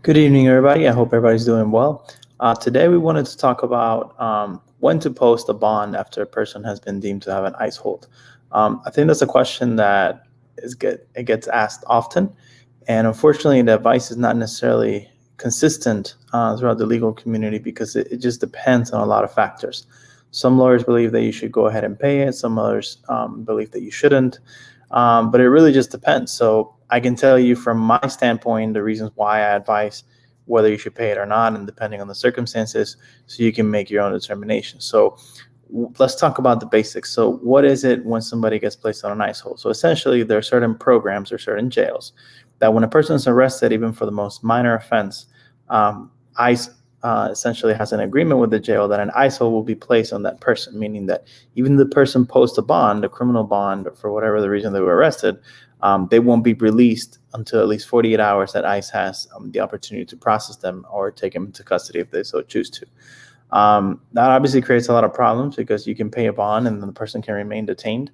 Good evening, everybody. I hope everybody's doing well. Today, we wanted to talk about when to post a bond after a person has been deemed to have an ICE hold. I think that's a question that it gets asked often, and unfortunately, the advice is not necessarily consistent throughout the legal community because it just depends on a lot of factors. Some lawyers believe that you should go ahead and pay it. Some others believe that you shouldn't. But it really just depends. So I can tell you from my standpoint the reasons why I advise whether you should pay it or not, and depending on the circumstances, so you can make your own determination. So let's talk about the basics. So what is it when somebody gets placed on an ICE hold? So essentially, there are certain programs or certain jails that when a person is arrested, even for the most minor offense, ICE essentially has an agreement with the jail that an ICE hold will be placed on that person, meaning that even the person posts a bond, a criminal bond, for whatever the reason they were arrested, they won't be released until at least 48 hours that ICE has the opportunity to process them or take them into custody if they so choose to. That obviously creates a lot of problems because you can pay a bond and then the person can remain detained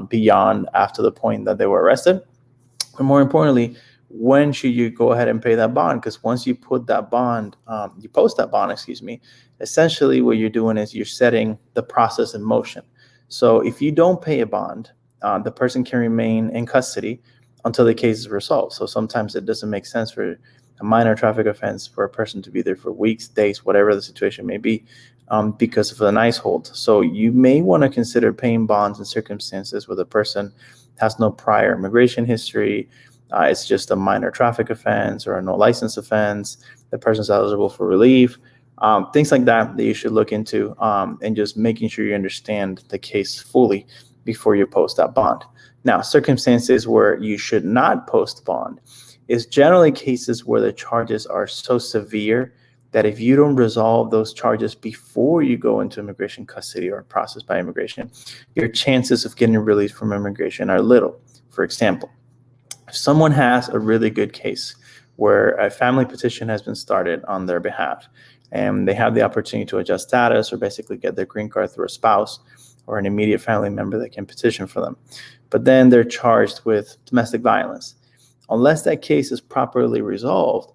beyond after the point that they were arrested. But more importantly, when should you go ahead and pay that bond? Because once you put that bond, you post that bond, essentially what you're doing is you're setting the process in motion. So if you don't pay a bond, the person can remain in custody until the case is resolved. So sometimes it doesn't make sense for a minor traffic offense for a person to be there for weeks, days, whatever the situation may be, because of an ICE hold. So you may want to consider paying bonds in circumstances where the person has no prior immigration history, it's just a minor traffic offense or a no license offense, the person's eligible for relief, things like that you should look into, and just making sure you understand the case fully before you post that bond. Now, circumstances where you should not post bond is generally cases where the charges are so severe that if you don't resolve those charges before you go into immigration custody or processed by immigration, your chances of getting released from immigration are little. For example, if someone has a really good case where a family petition has been started on their behalf and they have the opportunity to adjust status or basically get their green card through a spouse or an immediate family member that can petition for them, but then they're charged with domestic violence, unless that case is properly resolved,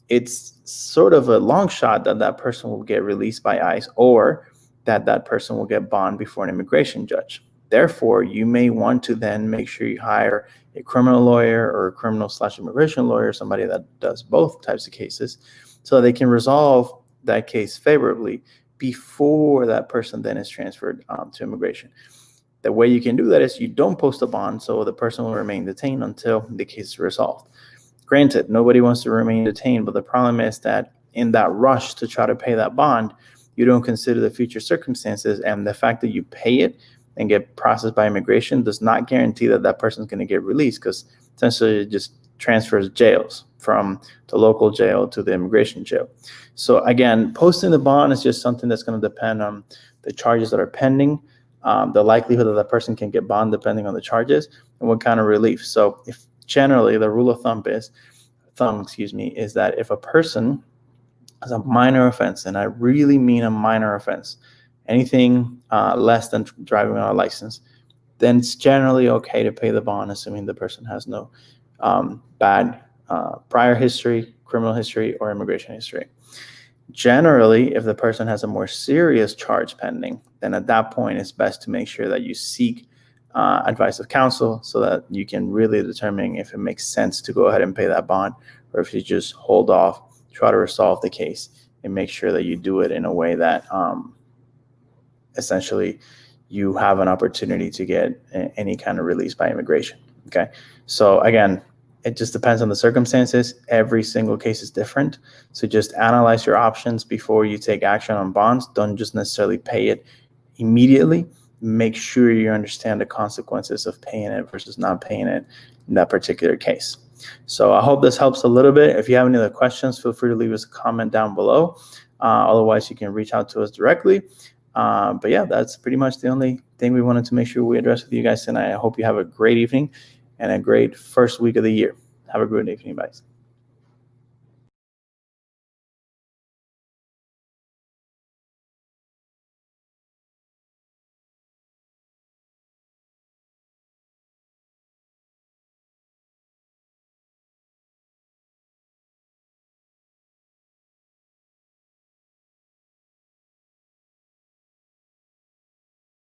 it's sort of a long shot that that person will get released by ICE or that that person will get bond before an immigration judge. Therefore, you may want to then make sure you hire a criminal lawyer or a criminal/immigration lawyer, somebody that does both types of cases, so they can resolve that case favorably before that person then is transferred to immigration. The way you can do that is you don't post a bond, so the person will remain detained until the case is resolved. Granted, nobody wants to remain detained, but the problem is that in that rush to try to pay that bond, you don't consider the future circumstances, and the fact that you pay it and get processed by immigration does not guarantee that that person is going to get released, because essentially it just transfers jails from the local jail to the immigration jail. So again, posting the bond is just something that's going to depend on the charges that are pending, the likelihood that the person can get bond depending on the charges, and what kind of relief. So if generally the rule of thumb is that if a person has a minor offense, and I really mean a minor offense, anything less than driving without a license, then it's generally okay to pay the bond, assuming the person has no bad prior history, criminal history, or immigration history. Generally, if the person has a more serious charge pending, then at that point it's best to make sure that you seek advice of counsel so that you can really determine if it makes sense to go ahead and pay that bond, or if you just hold off, try to resolve the case, and make sure that you do it in a way that essentially you have an opportunity to get any kind of release by immigration. Okay, so again, it just depends on the circumstances. Every single case is different. So just analyze your options before you take action on bonds. Don't just necessarily pay it immediately. Make sure you understand the consequences of paying it versus not paying it in that particular case. So I hope this helps a little bit. If you have any other questions, feel free to leave us a comment down below. Otherwise, you can reach out to us directly. But yeah, that's pretty much the only thing we wanted to make sure we address with you guys tonight. I hope you have a great evening and a great first week of the year. Have a great evening, guys.